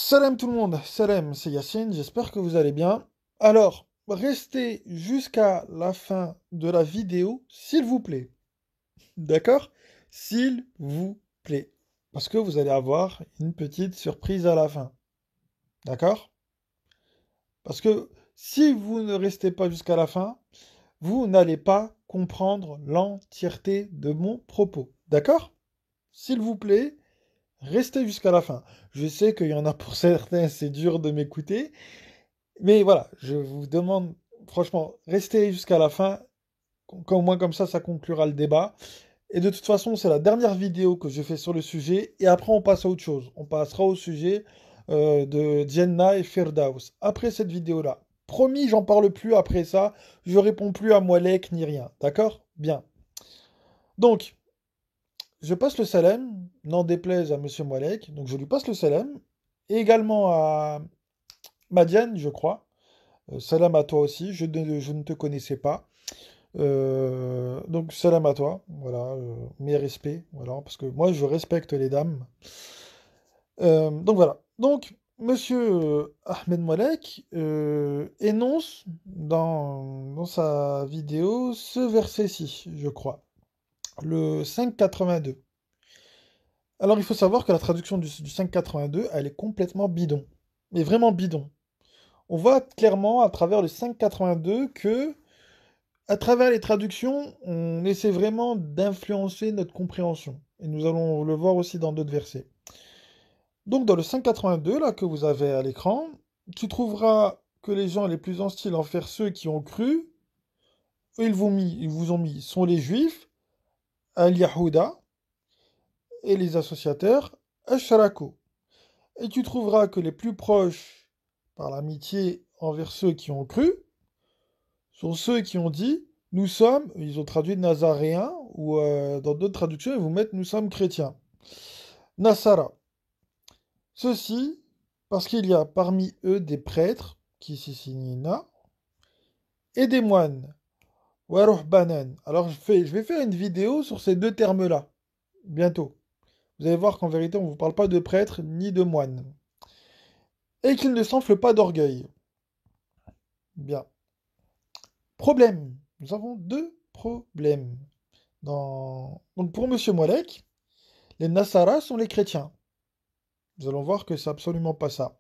Salam tout le monde, salam, c'est Yacine, j'espère que vous allez bien. Alors, restez jusqu'à la fin de la vidéo, s'il vous plaît. D'accord? S'il vous plaît. Parce que vous allez avoir une petite surprise à la fin. D'accord? Parce que si vous ne restez pas jusqu'à la fin, vous n'allez pas comprendre l'entièreté de mon propos. D'accord? S'il vous plaît, restez jusqu'à la fin. Je sais qu'il y en a pour certains, c'est dur de m'écouter. Mais voilà, je vous demande, franchement, restez jusqu'à la fin, au moins comme ça conclura le débat. Et de toute façon, c'est la dernière vidéo que je fais sur le sujet, et après on passe à autre chose. On passera au sujet de Jannah et Firdaus. Après cette vidéo-là. Promis, j'en parle plus après ça, je réponds plus à Moalek ni rien. D'accord? Bien. Donc, je passe le salam, n'en déplaise à Monsieur Moalek, donc je lui passe le salam, et également à Madiane, je crois. Salam à toi aussi, je ne te connaissais pas. Donc salam à toi, voilà, mes respects, voilà, parce que moi je respecte les dames. Donc voilà. Donc, monsieur Ahmed Moalek énonce dans sa vidéo ce verset-ci, je crois, le 5,82. Alors il faut savoir que la traduction du 5,82, elle est complètement bidon. Mais vraiment bidon. On voit clairement à travers le 5,82 que à travers les traductions, on essaie vraiment d'influencer notre compréhension. Et nous allons le voir aussi dans d'autres versets. Donc dans le 582, là, que vous avez à l'écran, tu trouveras que les gens les plus hostiles envers ceux qui ont cru, eux, ils vous ont mis, sont les juifs, al-Yahuda, et les associateurs, al-Sharako. Et tu trouveras que les plus proches, par l'amitié envers ceux qui ont cru, sont ceux qui ont dit nous sommes, ils ont traduit nazaréens, ou dans d'autres traductions, ils vous mettent nous sommes chrétiens. Nasara. Ceci, parce qu'il y a parmi eux des prêtres, qui ici signifie na, et des moines, waruhbanan. Alors je vais faire une vidéo sur ces deux termes-là, bientôt. Vous allez voir qu'en vérité, on ne vous parle pas de prêtres ni de moines. Et qu'ils ne s'enflent pas d'orgueil. Bien. Problème. Nous avons deux problèmes. Donc pour Monsieur Moalek, les Nassaras sont les chrétiens. Nous allons voir que c'est absolument pas ça.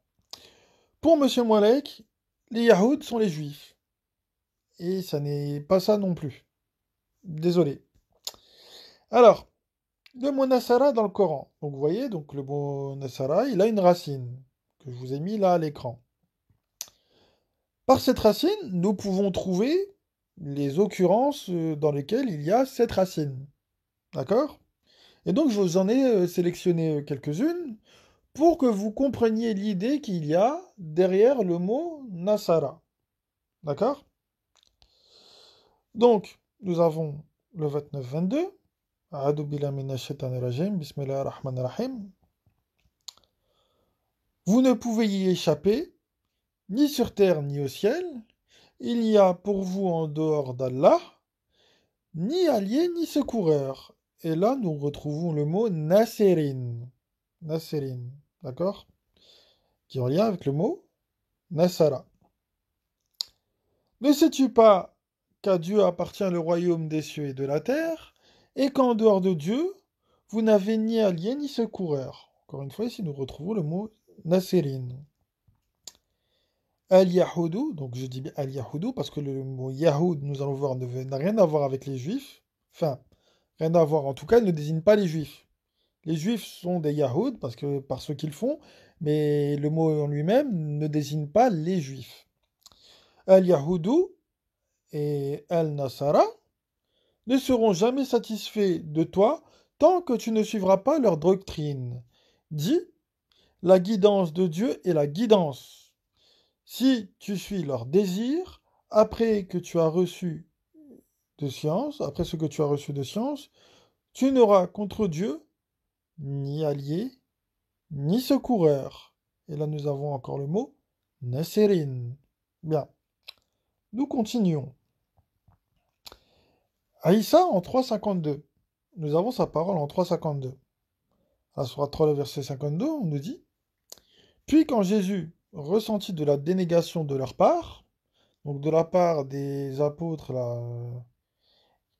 Pour Monsieur Moalek, les Yahoud sont les Juifs. Et ça n'est pas ça non plus. Désolé. Alors, le mot Nassara dans le Coran. Donc vous voyez, donc le mot Nassara, il a une racine que je vous ai mis là à l'écran. Par cette racine, nous pouvons trouver les occurrences dans lesquelles il y a cette racine. D'accord? Et donc je vous en ai sélectionné quelques-unes pour que vous compreniez l'idée qu'il y a derrière le mot Nasara. D'accord? Donc, nous avons le 29-22. A'udhu billahi minash shaitanir rajim. Bismillahir rahmanir rahim. Vous ne pouvez y échapper, ni sur terre ni au ciel. Il n'y a pour vous en dehors d'Allah, ni allié ni secoureur. Et là, nous retrouvons le mot Nasirin. Nasirin, d'accord? Qui est en lien avec le mot Nasara. Ne sais-tu pas qu'à Dieu appartient le royaume des cieux et de la terre, et qu'en dehors de Dieu, vous n'avez ni allié ni secoureur. Encore une fois, ici, nous retrouvons le mot Nasirin. Al-Yahoudou, donc je dis bien Al-Yahoudou parce que le mot Yahoud, nous allons voir, n'a rien à voir avec les juifs. Enfin, rien à voir. En tout cas, il ne désigne pas les juifs. Les juifs sont des Yahoud par ce qu'ils font, mais le mot en lui-même ne désigne pas les juifs. Al-Yahoudou et Al-Nasara ne seront jamais satisfaits de toi tant que tu ne suivras pas leur doctrine. Dis, la guidance de Dieu est la guidance. Si tu suis leur désir, après que tu as reçu de science, après ce que tu as reçu de science, tu n'auras contre Dieu ni allié, ni secoureur. Et là, nous avons encore le mot Nasserin. Bien, nous continuons. Aïssa en 3,52. Nous avons sa parole en 3,52. À Sourate 3, le verset 52, on nous dit Puis quand Jésus ressentit de la dénégation de leur part, donc de la part des apôtres là,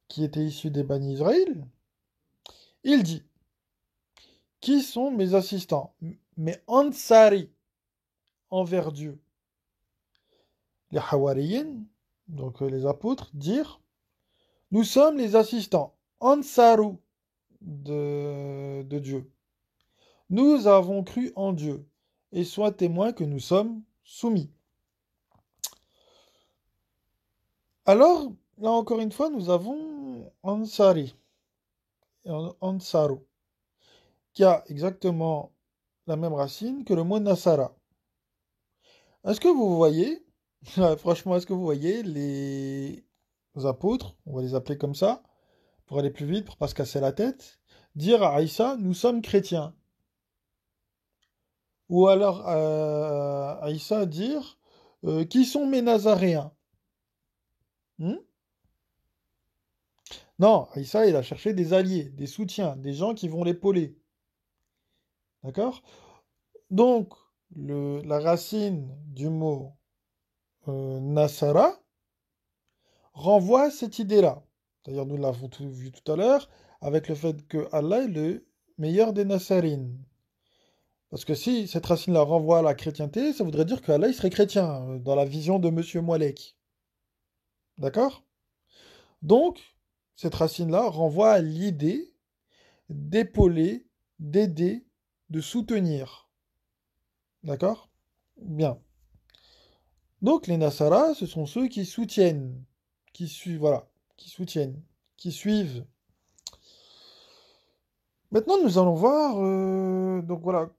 qui étaient issus des bannis Israël, il dit, qui sont mes assistants, mes ansari envers Dieu. Les hawariyin, donc les apôtres, dirent, nous sommes les assistants, ansaru de Dieu. Nous avons cru en Dieu, et sois témoin que nous sommes soumis. Alors, là encore une fois, nous avons Ansari, Ansaru, qui a exactement la même racine que le mot Nasara. Est-ce que vous voyez, franchement, est-ce que vous voyez les apôtres, on va les appeler comme ça, pour aller plus vite, pour pas se casser la tête, dire à Aïssa, nous sommes chrétiens. Ou alors Aïssa dire, qui sont mes Nazaréens? Hmm. Non, Aïssa, il a cherché des alliés, des soutiens, des gens qui vont l'épauler. D'accord? Donc, la racine du mot Nasara renvoie à cette idée-là. D'ailleurs, nous l'avons vu tout à l'heure avec le fait que Allah est le meilleur des Nasarines. Parce que si cette racine-là renvoie à la chrétienté, ça voudrait dire qu'Allah il serait chrétien, dans la vision de Monsieur Moalek. D'accord? Donc, cette racine-là renvoie à l'idée d'épauler, d'aider, de soutenir. D'accord? Bien. Donc, les Nasara, ce sont ceux qui soutiennent, qui suivent, voilà, qui soutiennent, qui suivent. Maintenant, nous allons voir, donc voilà.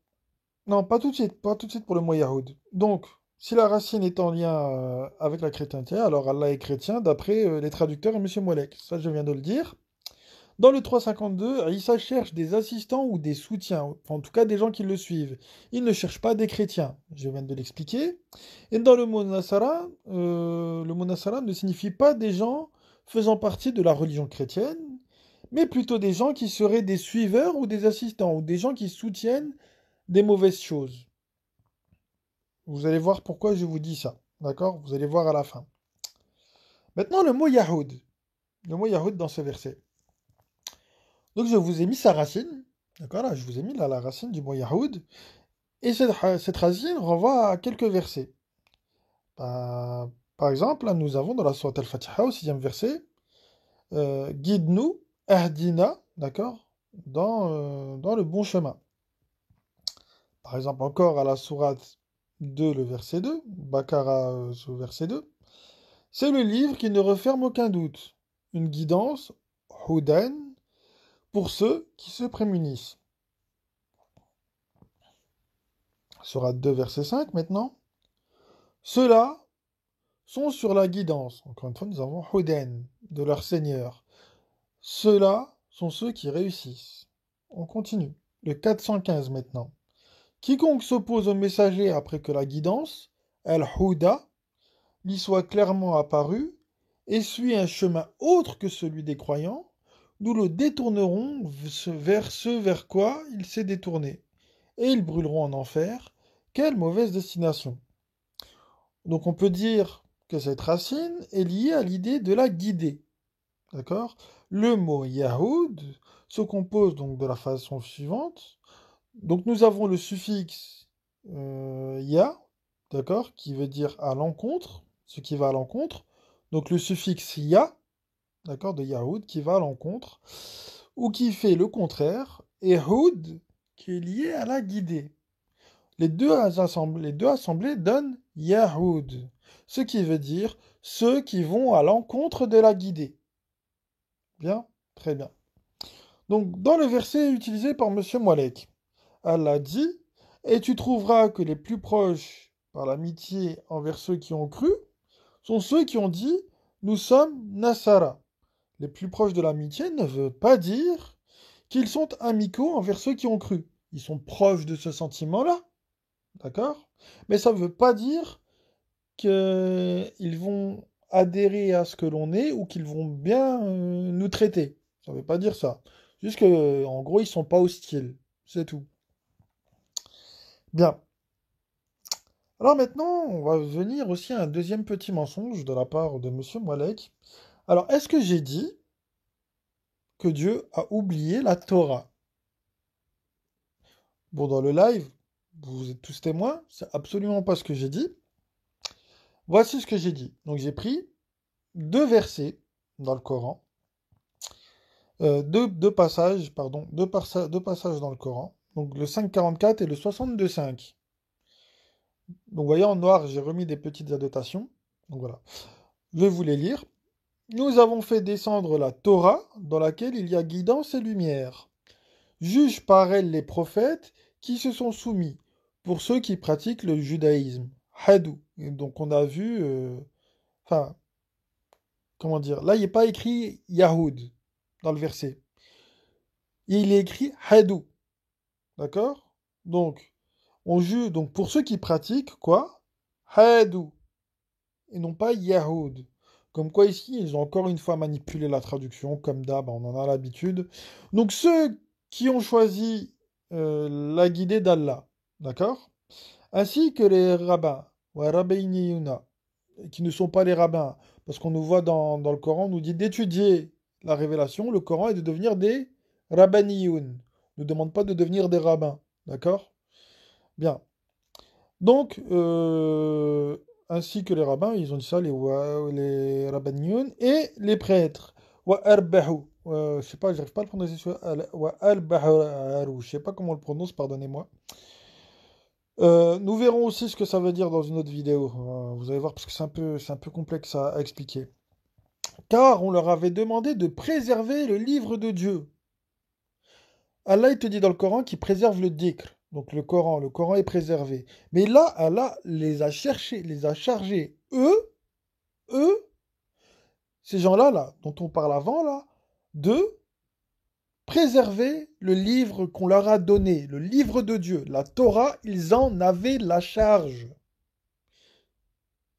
Non, pas tout de suite pour le mot Yahoud. Donc, si la racine est en lien avec la chrétienté, alors Allah est chrétien d'après les traducteurs et M. Molek. Ça, je viens de le dire. Dans le 352, Issa cherche des assistants ou des soutiens, en tout cas des gens qui le suivent. Il ne cherche pas des chrétiens, je viens de l'expliquer. Et dans le mot Nasara ne signifie pas des gens faisant partie de la religion chrétienne, mais plutôt des gens qui seraient des suiveurs ou des assistants, ou des gens qui soutiennent des mauvaises choses. Vous allez voir pourquoi je vous dis ça, d'accord? Vous allez voir à la fin. Maintenant, le mot Yahoud. Le mot Yahoud dans ce verset. Donc je vous ai mis sa racine, d'accord? Là, je vous ai mis là la racine du mot Yahoud. Et cette racine renvoie à quelques versets. Par exemple, là, nous avons dans la sourate Al-Fatiha, au 6e verset, guide-nous, ahdina, d'accord? Dans le bon chemin. Par exemple, encore à la sourate 2, le verset 2, Bakara, au verset 2. C'est le livre qui ne referme aucun doute. Une guidance, Hudan, pour ceux qui se prémunissent. Sourate 2, verset 5 maintenant. Ceux-là sont sur la guidance. Encore une fois, nous avons Hudan, de leur Seigneur. Ceux-là sont ceux qui réussissent. On continue. Le 415 maintenant. Quiconque s'oppose au messager après que la guidance, Al-Huda, lui soit clairement apparue, et suit un chemin autre que celui des croyants, nous le détournerons vers ce vers quoi il s'est détourné, et ils brûleront en enfer. Quelle mauvaise destination! Donc on peut dire que cette racine est liée à l'idée de la guider. D'accord? Le mot Yahoud se compose donc de la façon suivante. Donc nous avons le suffixe ya, d'accord, qui veut dire à l'encontre, ce qui va à l'encontre. Donc le suffixe ya, d'accord, de Yahoud, qui va à l'encontre, ou qui fait le contraire, et Houd, qui est lié à la guidée. Les deux assemblées donnent Yahoud, ce qui veut dire ceux qui vont à l'encontre de la guidée. Bien, très bien. Donc, dans le verset utilisé par M. Moalek, Allah dit, et tu trouveras que les plus proches par l'amitié envers ceux qui ont cru sont ceux qui ont dit, nous sommes Nasara. Les plus proches de l'amitié ne veut pas dire qu'ils sont amicaux envers ceux qui ont cru. Ils sont proches de ce sentiment-là, d'accord? Mais ça ne veut pas dire qu'ils vont adhérer à ce que l'on est ou qu'ils vont bien nous traiter. Ça ne veut pas dire ça. Juste que, en gros, ils sont pas hostiles. C'est tout. Bien. Alors maintenant, on va venir aussi à un deuxième petit mensonge de la part de Monsieur Moalek. Alors, est-ce que j'ai dit que Dieu a oublié la Torah? Bon, dans le live, vous êtes tous témoins, c'est absolument pas ce que j'ai dit. Voici ce que j'ai dit. Donc j'ai pris deux versets dans le Coran, deux passages, pardon, deux passages dans le Coran, donc le 5,44 et le 62,5. Donc vous voyez en noir, j'ai remis des petites annotations. Donc voilà. Je vais vous les lire. Nous avons fait descendre la Torah, dans laquelle il y a guidance et lumière. Juge par elle les prophètes qui se sont soumis, pour ceux qui pratiquent le judaïsme. Hadou. Et donc on a vu, enfin, comment dire, là il n'est pas écrit Yahoud dans le verset. Il est écrit Hadou. D'accord? Donc, on juge, donc pour ceux qui pratiquent, quoi? Hadou. Et non pas Yahoud. Comme quoi ici, ils ont encore une fois manipulé la traduction, comme d'hab, on en a l'habitude. Donc ceux qui ont choisi la guidée d'Allah, d'accord? Ainsi que les rabbins, ouais, rabbeinu, qui ne sont pas les rabbins, parce qu'on nous voit dans le Coran, on nous dit d'étudier la révélation, le Coran, et de devenir des rabbaniyun. On ne demande pas de devenir des rabbins, d'accord? Bien. Donc, ainsi que les rabbins, ils ont dit ça, les rabbaniyun, et les prêtres. Wa arbahu. Je sais pas, j'arrive pas à le prononcer. Wa arbahu. Je sais pas comment on le prononce, pardonnez-moi. Nous verrons aussi ce que ça veut dire dans une autre vidéo. Vous allez voir, parce que c'est un peu complexe à expliquer. Car on leur avait demandé de préserver le livre de Dieu. Allah, il te dit dans le Coran qu'il préserve le dhikr. Donc le Coran est préservé. Mais là, Allah les a cherchés, les a chargés, eux, ces gens-là, là, dont on parle avant, là, de préserver le livre qu'on leur a donné, le livre de Dieu, la Torah, ils en avaient la charge.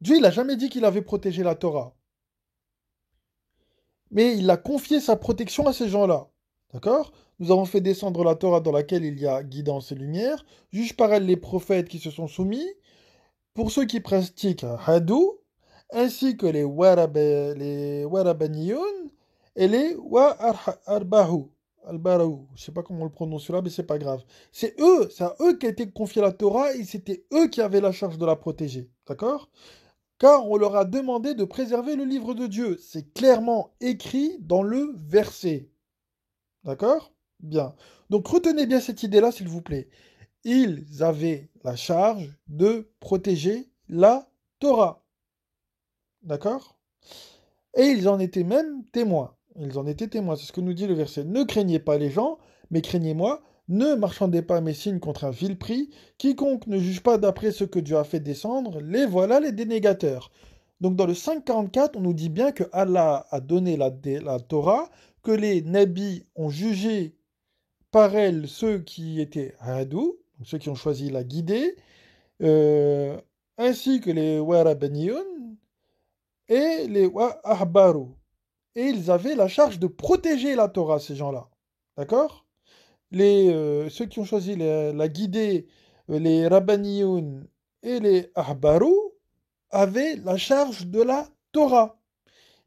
Dieu, il n'a jamais dit qu'il avait protégé la Torah. Mais il a confié sa protection à ces gens-là. D'accord? Nous avons fait descendre la Torah dans laquelle il y a guidance et lumière. Juge par elle les prophètes qui se sont soumis. Pour ceux qui pratiquent Hadou, ainsi que les Warabaniyun et les Arbahu. Al-Barahou. Je sais pas comment on le prononce là, mais c'est pas grave. C'est à eux qu'a été confiée la Torah et c'était eux qui avaient la charge de la protéger. D'accord? Car on leur a demandé de préserver le livre de Dieu. C'est clairement écrit dans le verset. D'accord? Bien. Donc retenez bien cette idée-là, s'il vous plaît. Ils avaient la charge de protéger la Torah. D'accord? Et ils en étaient même témoins. Ils en étaient témoins. C'est ce que nous dit le verset. Ne craignez pas les gens, mais craignez-moi. Ne marchandez pas mes signes contre un vil prix. Quiconque ne juge pas d'après ce que Dieu a fait descendre, les voilà les dénégateurs. Donc dans le 5,44, on nous dit bien que Allah a donné la Torah, que les nabis ont jugé par elle ceux qui étaient hadou, donc ceux qui ont choisi la guidée, euh, ainsi que les warabaniyun et les ahbaru. Et ils avaient la charge de protéger la Torah, ces gens-là. D'accord? Ceux qui ont choisi la guidée, les rabbaniyun et les ahbaru, avaient la charge de la Torah.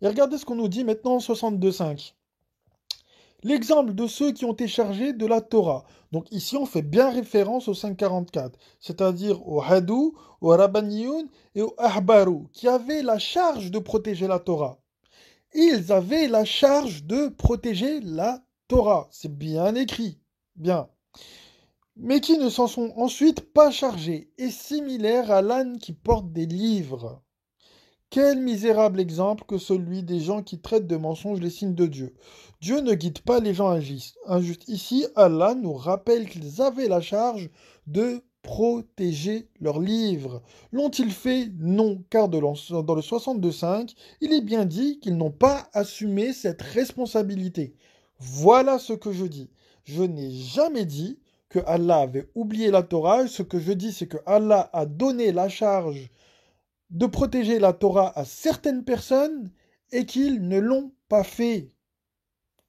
Et regardez ce qu'on nous dit maintenant en 62.5. L'exemple de ceux qui ont été chargés de la Torah. Donc ici, on fait bien référence au 544, c'est-à-dire au Hadou, au Rabbaniyun et au Ahbaru, qui avaient la charge de protéger la Torah. Ils avaient la charge de protéger la Torah. C'est bien écrit. Bien. Mais qui ne s'en sont ensuite pas chargés, et similaires à l'âne qui porte des livres. Quel misérable exemple que celui des gens qui traitent de mensonges les signes de Dieu. Dieu ne guide pas les gens injustes. Ici, Allah nous rappelle qu'ils avaient la charge de protéger leurs livres. L'ont-ils fait? Non, car dans le 62.5, il est bien dit qu'ils n'ont pas assumé cette responsabilité. Voilà ce que je dis. Je n'ai jamais dit que Allah avait oublié la Torah. Ce que je dis, c'est que Allah a donné la charge de protéger la Torah à certaines personnes et qu'ils ne l'ont pas fait.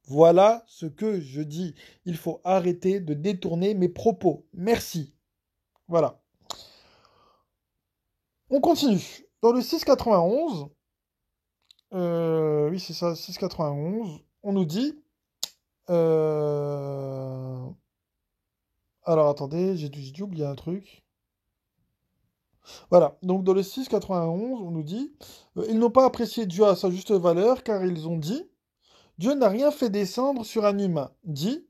Voilà ce que je dis. Il faut arrêter de détourner mes propos. Merci. Voilà. On continue. Dans le 691, oui c'est ça, 691, on nous dit... euh, Alors attendez, j'ai dû oublier un truc. Voilà, donc dans le 691, on nous dit, ils n'ont pas apprécié Dieu à sa juste valeur, car ils ont dit, Dieu n'a rien fait descendre sur un humain. Dit,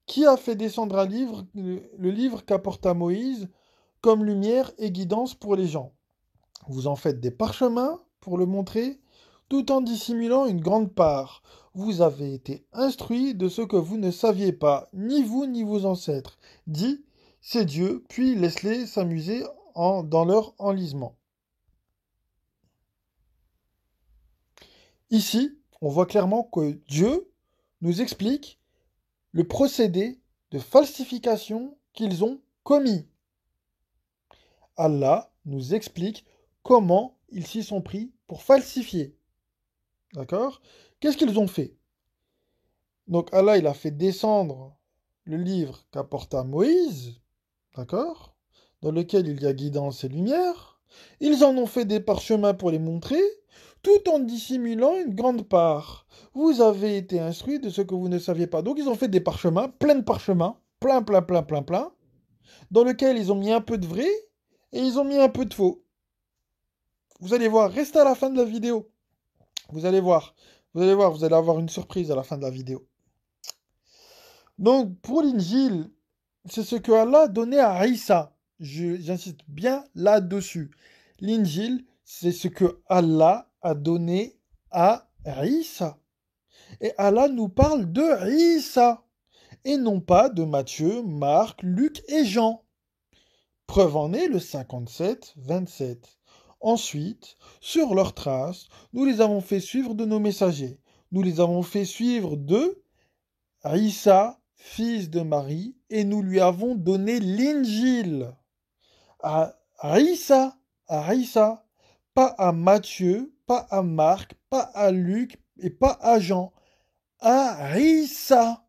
qui a fait descendre un livre, le livre qu'apporta Moïse, comme lumière et guidance pour les gens. Vous en faites des parchemins pour le montrer, tout en dissimulant une grande part. Vous avez été instruits de ce que vous ne saviez pas, ni vous ni vos ancêtres. Dit, c'est Dieu, puis laisse-les s'amuser dans leur enlisement. Ici, on voit clairement que Dieu nous explique le procédé de falsification qu'ils ont commis. Allah nous explique comment ils s'y sont pris pour falsifier. D'accord? Qu'est-ce qu'ils ont fait? Donc Allah, il a fait descendre le livre qu'apporta Moïse, d'accord? Dans lequel il y a guidance et lumière. Ils en ont fait des parchemins pour les montrer, tout en dissimulant une grande part. Vous avez été instruits de ce que vous ne saviez pas. Donc ils ont fait des parchemins, plein de parchemins, plein, dans lequel ils ont mis un peu de vrai et ils ont mis un peu de faux. Vous allez voir, restez à la fin de la vidéo. Vous allez voir, vous allez voir, vous allez avoir une surprise à la fin de la vidéo. Donc, pour l'Injil, c'est ce que Allah a donné à Isa. J'insiste bien là-dessus. L'Injil, c'est ce que Allah a donné à Isa. Et Allah nous parle de Isa. Et non pas de Matthieu, Marc, Luc et Jean. Preuve en est le 57-27. Ensuite, sur leurs traces, nous les avons fait suivre de nos messagers. Nous les avons fait suivre de Isa, fils de Marie, et nous lui avons donné l'Injil. À Isa, pas à Matthieu, pas à Marc, pas à Luc et pas à Jean. À Isa.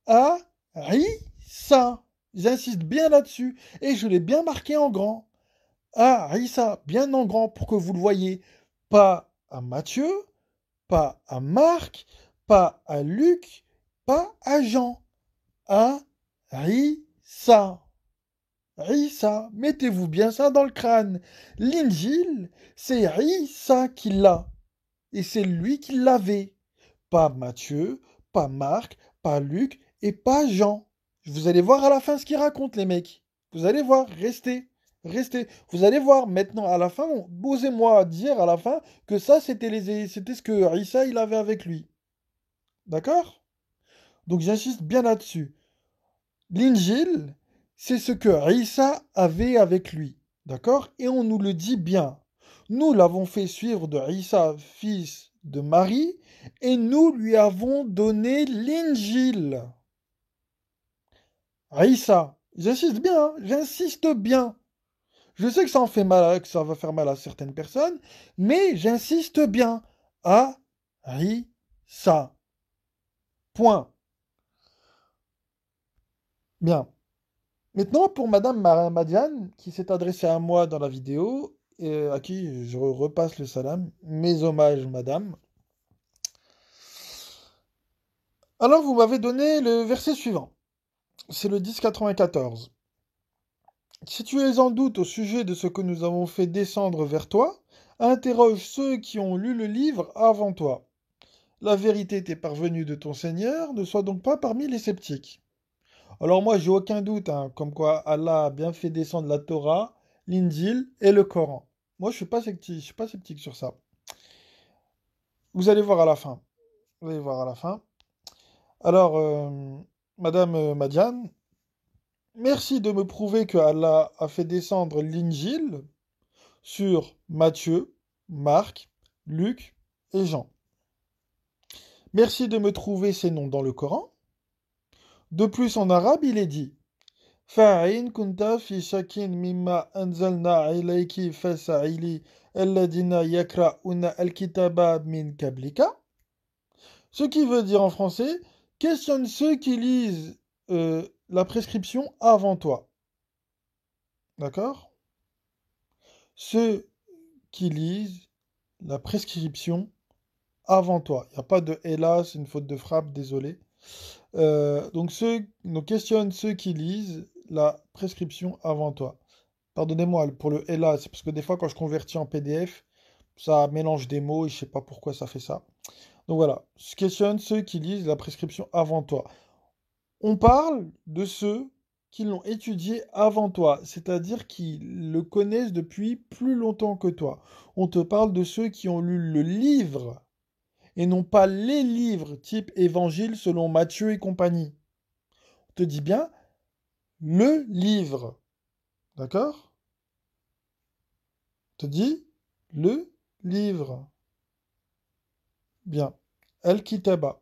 À Isa. J'insiste bien là-dessus et je l'ai bien marqué en grand. À Isa, bien en grand pour que vous le voyez. Pas à Matthieu, pas à Marc, pas à Luc, pas à Jean. À Isa. Isa, mettez-vous bien ça dans le crâne. L'Injil, c'est Isa qui l'a. Et c'est lui qui l'avait. Pas Matthieu, pas Marc, pas Luc et pas Jean. Vous allez voir à la fin ce qu'il raconte, les mecs. Vous allez voir, restez. Restez. Vous allez voir maintenant à la fin, osez-moi dire à la fin que ça c'était ce que Isa il avait avec lui. D'accord? Donc j'insiste bien là-dessus. L'Injil, c'est ce que Isa avait avec lui. D'accord? Et on nous le dit bien. Nous l'avons fait suivre de Isa, fils de Marie, et nous lui avons donné l'Injil. Isa, j'insiste bien, hein, j'insiste bien. Je sais que ça en fait mal, que ça va faire mal à certaines personnes, mais j'insiste bien. À Isa. Point. Bien. Maintenant, pour Madame Madiane, qui s'est adressée à moi dans la vidéo, et à qui je repasse le salam, mes hommages, Madame. Alors, vous m'avez donné le verset suivant. C'est le 10,94. Si tu es en doute au sujet de ce que nous avons fait descendre vers toi, interroge ceux qui ont lu le livre avant toi. La vérité t'est parvenue de ton Seigneur, ne sois donc pas parmi les sceptiques. Alors moi, j'ai aucun doute, hein, comme quoi Allah a bien fait descendre la Torah, l'Injil et le Coran. Moi, je suis pas sceptique sur ça. Vous allez voir à la fin. Vous allez voir à la fin. Alors, Madame Madiane, merci de me prouver que Allah a fait descendre l'Injil sur Matthieu, Marc, Luc et Jean. Merci de me trouver ces noms dans le Coran. De plus, en arabe, il est dit فَإِنْ كُنْتَ فِي شَكٍّ مِمَّا أَنزَلْنَا عَلَيْكِ فَاسْأَلِ الَّذِينَ يَقْرَؤُونَ الْكِتَابَ مِنْ قَبْلِكَ. Ce qui veut dire en français, questionne ceux qui lisent la prescription avant toi. D'accord? ceux qui lisent la prescription avant toi. Il n'y a pas de hélas, c'est une faute de frappe, désolé. Donc, nous questionnent ceux qui lisent la prescription avant toi. Pardonnez-moi pour le hélas, c'est parce que des fois, quand je convertis en PDF, ça mélange des mots et je sais pas pourquoi ça fait ça. Donc voilà, je questionne ceux qui lisent la prescription avant toi. On parle de ceux qui l'ont étudié avant toi, c'est-à-dire qui le connaissent depuis plus longtemps que toi. On te parle de ceux qui ont lu le livre et non pas les livres type Évangile selon Matthieu et compagnie. On te dit bien le livre, d'accord? On te dit le livre. Bien. Al-Kitaba.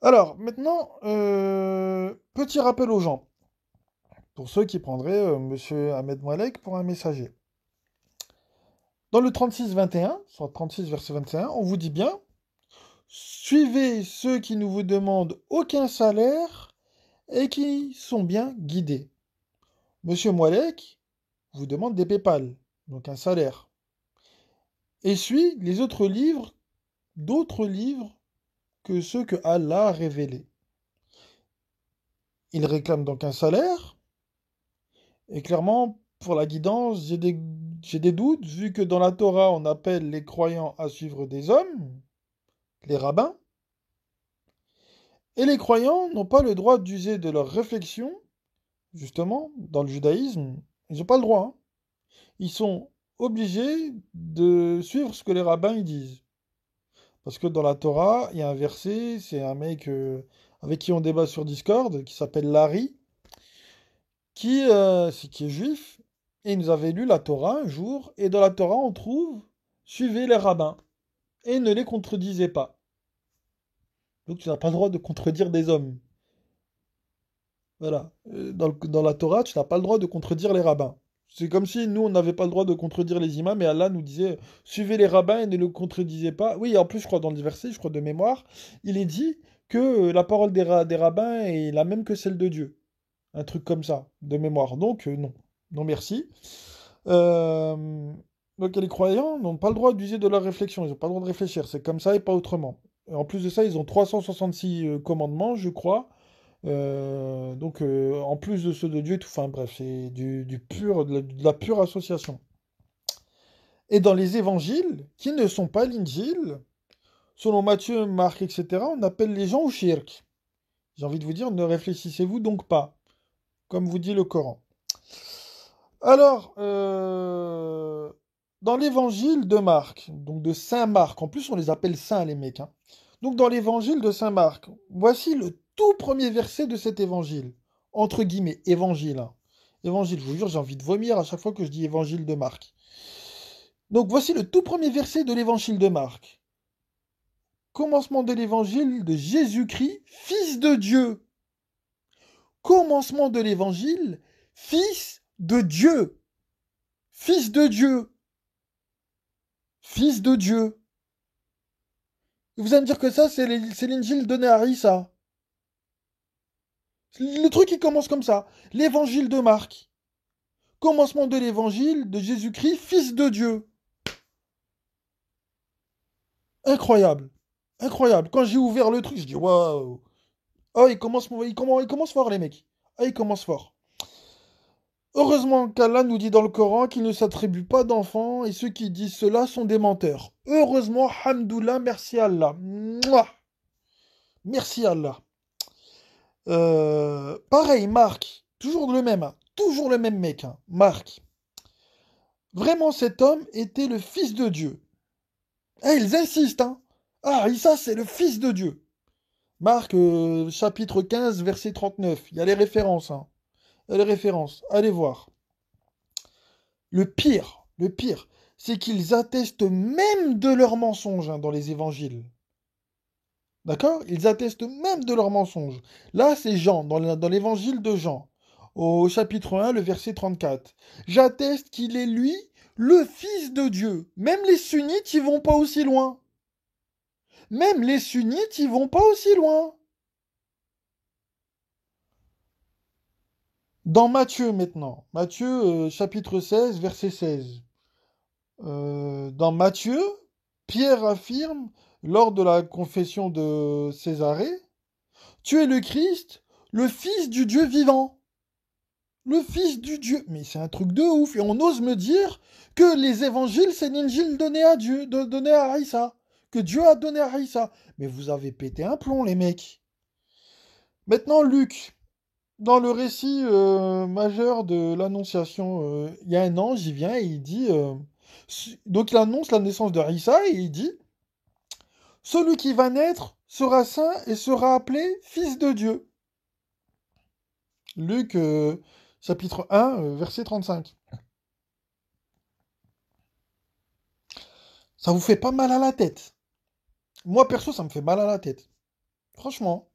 Alors, maintenant, petit rappel aux gens, pour ceux qui prendraient Monsieur Ahmed Moualek pour un messager. Dans le 36-21, soit 36 verset 21, on vous dit bien, suivez ceux qui ne vous demandent aucun salaire et qui sont bien guidés. Monsieur Moualek vous demande des PayPal, donc un salaire. Et suit les autres livres, d'autres livres que ceux que Allah a révélés. Il réclame donc un salaire, et clairement, pour la guidance, j'ai des doutes, vu que dans la Torah, on appelle les croyants à suivre des hommes, les rabbins, et les croyants n'ont pas le droit d'user de leur réflexion, justement, dans le judaïsme, ils n'ont pas le droit. Hein. Ils sont obligés de suivre ce que les rabbins ils disent. Parce que dans la Torah, il y a un verset, c'est un mec avec qui on débat sur Discord, qui s'appelle Larry, qui est juif, et il nous avait lu la Torah un jour, et dans la Torah, on trouve suivez les rabbins, et ne les contredisez pas. Donc tu n'as pas le droit de contredire des hommes. Voilà. Dans la Torah, tu n'as pas le droit de contredire les rabbins. C'est comme si nous, on n'avait pas le droit de contredire les imams, et Allah nous disait, suivez les rabbins et ne le contredisez pas. Oui, en plus, je crois dans le verset, je crois de mémoire, il est dit que la parole des rabbins est la même que celle de Dieu. Un truc comme ça, de mémoire. Donc, non. Non, merci. Euh, donc, les croyants n'ont pas le droit d'user de leur réflexion. Ils n'ont pas le droit de réfléchir. C'est comme ça et pas autrement. Et en plus de ça, ils ont 366 commandements, je crois. En plus de ceux de Dieu, tout, enfin bref, c'est du pur, de la pure association. Et dans les évangiles, qui ne sont pas l'Injil, selon Matthieu, Marc, etc., on appelle les gens au shirk. J'ai envie de vous dire, ne réfléchissez-vous donc pas, comme vous dit le Coran. Alors, dans l'évangile de Marc, donc de Saint Marc, en plus on les appelle saints les mecs, hein. Donc dans l'évangile de Saint Marc, voici le tout premier verset de cet évangile. Entre guillemets, évangile. Hein. Évangile, je vous jure, j'ai envie de vomir à chaque fois que je dis évangile de Marc. Donc voici le tout premier verset de l'évangile de Marc. Commencement de l'évangile de Jésus-Christ, Fils de Dieu. Commencement de l'évangile, Fils de Dieu. Fils de Dieu. Fils de Dieu. Et vous allez me dire que ça, c'est l'injil donné à Issa. Le truc, il commence comme ça. L'évangile de Marc. Commencement de l'évangile de Jésus-Christ, Fils de Dieu. Incroyable. Incroyable. Quand j'ai ouvert le truc, je dis waouh. Oh, il commence fort, les mecs. Ah, il commence fort. Heureusement qu'Allah nous dit dans le Coran qu'il ne s'attribue pas d'enfants et ceux qui disent cela sont des menteurs. Heureusement, hamdoullah, merci Allah. Mouah. Merci Allah. Pareil, Marc, toujours le même mec, hein, Marc. Vraiment, cet homme était le fils de Dieu. Eh, ils insistent, hein. Ah, Issa, c'est le fils de Dieu. Marc, chapitre 15, verset 39. Il y a les références, hein. Il y a les références. Allez voir. Le pire, c'est qu'ils attestent même de leurs mensonges hein, dans les évangiles. D'accord? Ils attestent même de leurs mensonges. Là, c'est Jean, dans l'évangile de Jean, au chapitre 1, le verset 34. J'atteste qu'il est lui, le Fils de Dieu. Même les sunnites, ils vont pas aussi loin. Même les sunnites, ils vont pas aussi loin. Dans Matthieu maintenant, Matthieu chapitre 16, verset 16. Dans Matthieu, Pierre affirme, lors de la confession de Césarée, tu es le Christ, le Fils du Dieu vivant. Le Fils du Dieu. Mais c'est un truc de ouf. Et on ose me dire que les évangiles, c'est l'injil donné à Dieu, donné à Aïssa. Que Dieu a donné à Aïssa. Mais vous avez pété un plomb, les mecs. Maintenant, Luc. Dans le récit majeur de l'Annonciation, il y a un ange, il vient et il dit... donc il annonce la naissance de Aïssa et il dit... Celui qui va naître sera saint et sera appelé Fils de Dieu. Luc chapitre 1, verset 35. Ça vous fait pas mal à la tête. Moi, perso, ça me fait mal à la tête. Franchement.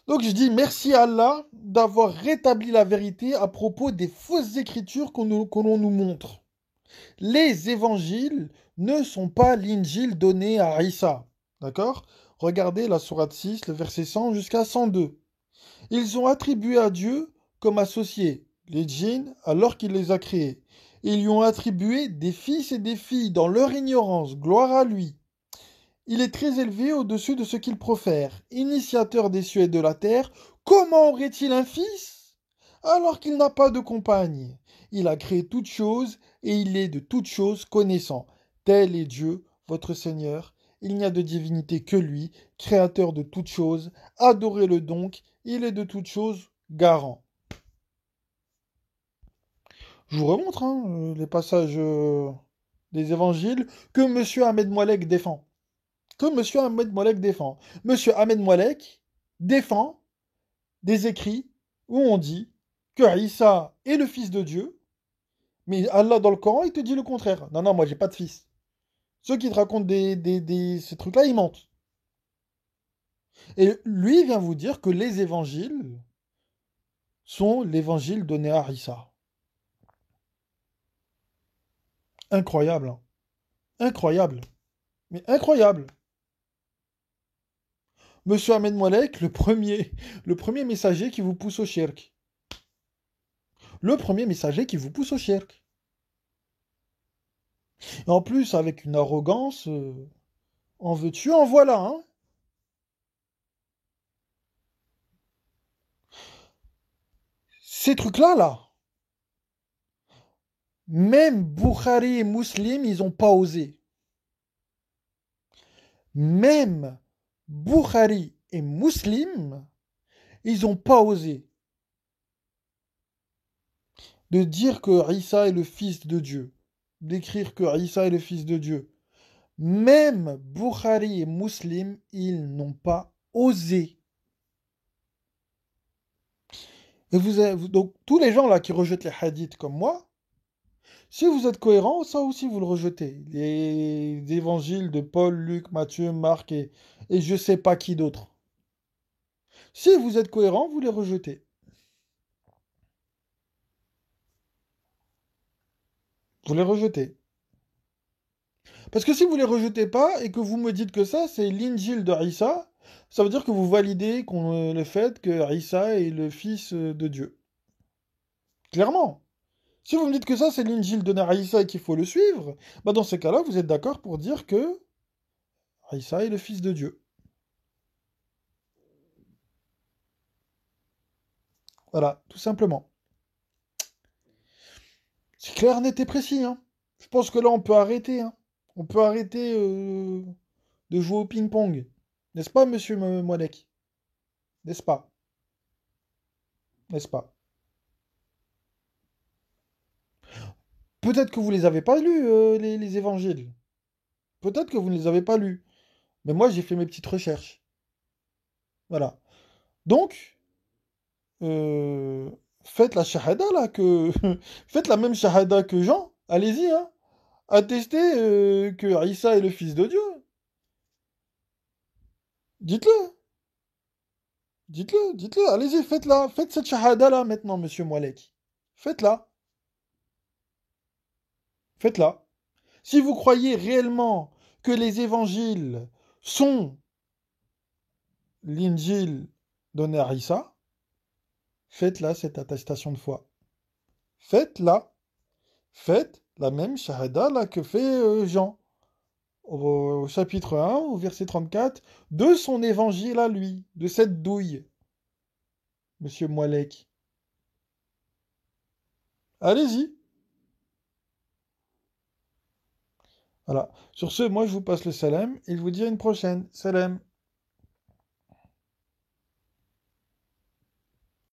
Donc je dis merci à Allah d'avoir rétabli la vérité à propos des fausses écritures qu'on nous montre. Les évangiles ne sont pas l'injil donné à Isa. D'accord? Regardez la sourate 6, le verset 100 jusqu'à 102. Ils ont attribué à Dieu comme associés les djinns alors qu'il les a créés. Ils lui ont attribué des fils et des filles dans leur ignorance. Gloire à lui. Il est très élevé au-dessus de ce qu'il profère. Initiateur des cieux et de la terre, comment aurait-il un fils alors qu'il n'a pas de compagne? Il a créé toutes choses et il est de toutes choses connaissant. Tel est Dieu, votre Seigneur. Il n'y a de divinité que lui, créateur de toutes choses. Adorez-le donc, il est de toutes choses garant. Je vous remontre les passages des évangiles que M. Ahmed Moualek défend. Que M. Ahmed Moualek défend. M. Ahmed Moualek défend des écrits où on dit que Isa est le fils de Dieu, mais Allah dans le Coran, il te dit le contraire. Non, non, moi j'ai pas de fils. Ceux qui te racontent ces trucs-là, ils mentent. Et lui, il vient vous dire que les évangiles sont l'évangile donné à Isa. Incroyable, hein. Incroyable. Mais incroyable. Monsieur Ahmed Moualek, le premier messager qui vous pousse au shirk. Le premier messager qui vous pousse au shirk. Et en plus, avec une arrogance, en veux-tu, en voilà, hein. Ces trucs-là, là, même Bukhari et Muslim, ils n'ont pas osé. Même Bukhari et Muslim, ils n'ont pas osé de dire que Isa est le fils de Dieu, d'écrire que Isa est le fils de Dieu. Même Bukhari et Muslim, ils n'ont pas osé. Et donc, tous les gens là qui rejettent les hadiths comme moi, si vous êtes cohérent, ça aussi vous le rejetez. Les évangiles de Paul, Luc, Matthieu, Marc et je sais pas qui d'autre. Si vous êtes cohérent, vous les rejetez. Vous les rejetez. Parce que si vous les rejetez pas et que vous me dites que ça, c'est l'injil de Isa, ça veut dire que vous validez le fait que Isa est le fils de Dieu. Clairement. Si vous me dites que ça, c'est l'injil de Isa et qu'il faut le suivre, bah dans ces cas-là, vous êtes d'accord pour dire que Isa est le fils de Dieu. Voilà, tout simplement. C'est clair, net et précis, hein. Je pense que là, on peut arrêter, hein. On peut arrêter de jouer au ping-pong. N'est-ce pas, monsieur Monek? N'est-ce pas? N'est-ce pas? Peut-être que vous les avez pas lus, les évangiles. Peut-être que vous ne les avez pas lus. Mais moi, j'ai fait mes petites recherches. Voilà. Donc, faites la shahada, là, que... faites la même shahada que Jean. Allez-y, hein. Attestez que Isa est le fils de Dieu. Dites-le. Dites-le, dites-le. Allez-y, faites-la. Faites cette shahada-là, maintenant, monsieur Moalek. Faites-la. Faites-la. Si vous croyez réellement que les évangiles sont l'injil donné à Isa, Faites-la, cette attestation de foi. Faites-la. Faites la même shahada là que fait Jean. Au chapitre 1, au verset 34, de son évangile à lui, de cette douille, monsieur Moalek. Allez-y. Voilà. Sur ce, moi je vous passe le salam et je vous dis à une prochaine. Salam.